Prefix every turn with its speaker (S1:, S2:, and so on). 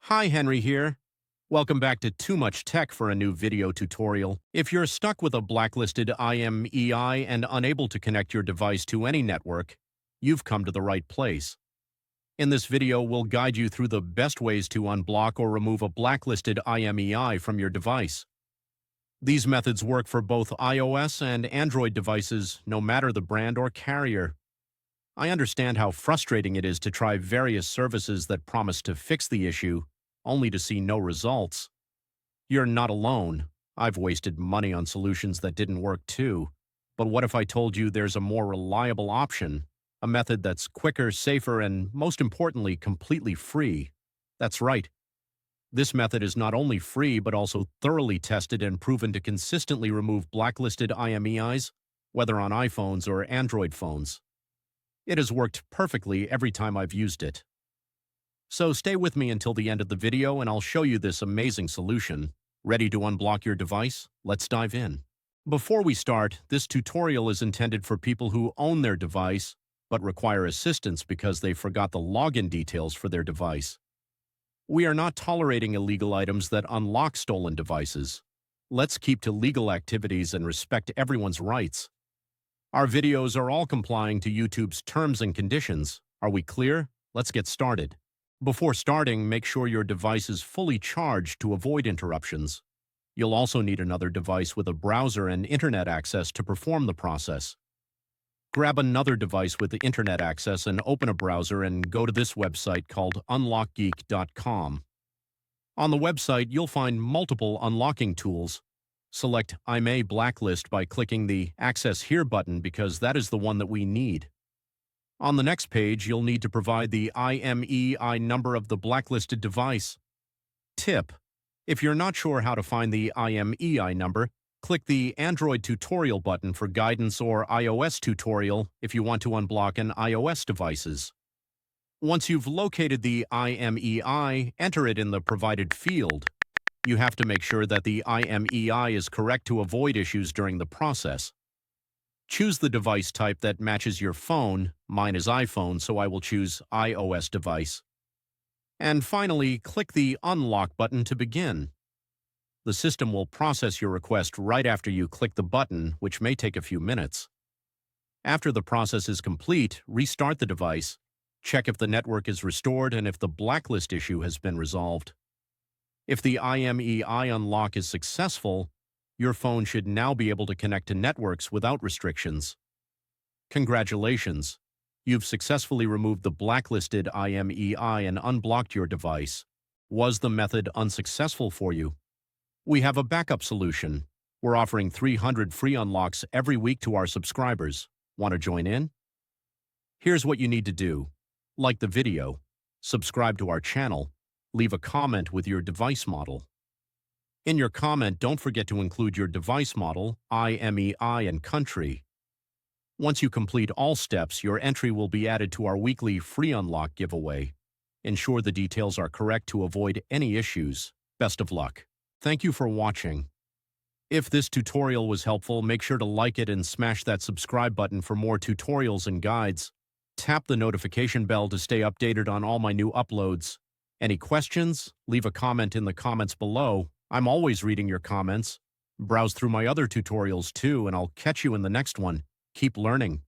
S1: Hi, Henry here. Welcome back to Too Much Tech for a new video tutorial. If you're stuck with a blacklisted IMEI and unable to connect your device to any network, you've come to the right place. In this video, we'll guide you through the best ways to unblock or remove a blacklisted IMEI from your device. These methods work for both iOS and Android devices, no matter the brand or carrier. I understand how frustrating it is to try various services that promise to fix the issue, only to see no results. You're not alone. I've wasted money on solutions that didn't work too. But what if I told you there's a more reliable option? A method that's quicker, safer, and most importantly, completely free. That's right. This method is not only free, but also thoroughly tested and proven to consistently remove blacklisted IMEIs, whether on iPhones or Android phones. It has worked perfectly every time I've used it. So stay with me until the end of the video and I'll show you this amazing solution. Ready to unblock your device? Let's dive in. Before we start, this tutorial is intended for people who own their device but require assistance because they forgot the login details for their device. We are not tolerating illegal items that unlock stolen devices. Let's keep to legal activities and respect everyone's rights. Our videos are all complying to YouTube's terms and conditions. Are we clear? Let's get started. Before starting, make sure your device is fully charged to avoid interruptions. You'll also need another device with a browser and internet access to perform the process. Grab another device with the internet access and open a browser and go to this website called unlockgeek.com. On the website, you'll find multiple unlocking tools. Select IMEI Blacklist by clicking the Access Here button because that is the one that we need. On the next page, you'll need to provide the IMEI number of the blacklisted device. Tip: if you're not sure how to find the IMEI number, click the Android tutorial button for guidance or iOS tutorial if you want to unblock an iOS devices. Once you've located the IMEI, enter it in the provided field. You have to make sure that the IMEI is correct to avoid issues during the process. Choose the device type that matches your phone. Mine is iPhone, so I will choose iOS device. And finally, click the Unlock button to begin. The system will process your request right after you click the button, which may take a few minutes. After the process is complete, restart the device, check if the network is restored and if the blacklist issue has been resolved. If the IMEI unlock is successful, your phone should now be able to connect to networks without restrictions. Congratulations! You've successfully removed the blacklisted IMEI and unblocked your device. Was the method unsuccessful for you? We have a backup solution. We're offering 300 free unlocks every week to our subscribers. Want to join in? Here's what you need to do. Like the video, subscribe to our channel, leave a comment with your device model. In your comment, don't forget to include your device model, IMEI, and country. Once you complete all steps, your entry will be added to our weekly free unlock giveaway. Ensure the details are correct to avoid any issues. Best of luck. Thank you for watching. If this tutorial was helpful, make sure to like it and smash that subscribe button for more tutorials and guides. Tap the notification bell to stay updated on all my new uploads. Any questions? Leave a comment in the comments below. I'm always reading your comments. Browse through my other tutorials too, and I'll catch you in the next one. Keep learning.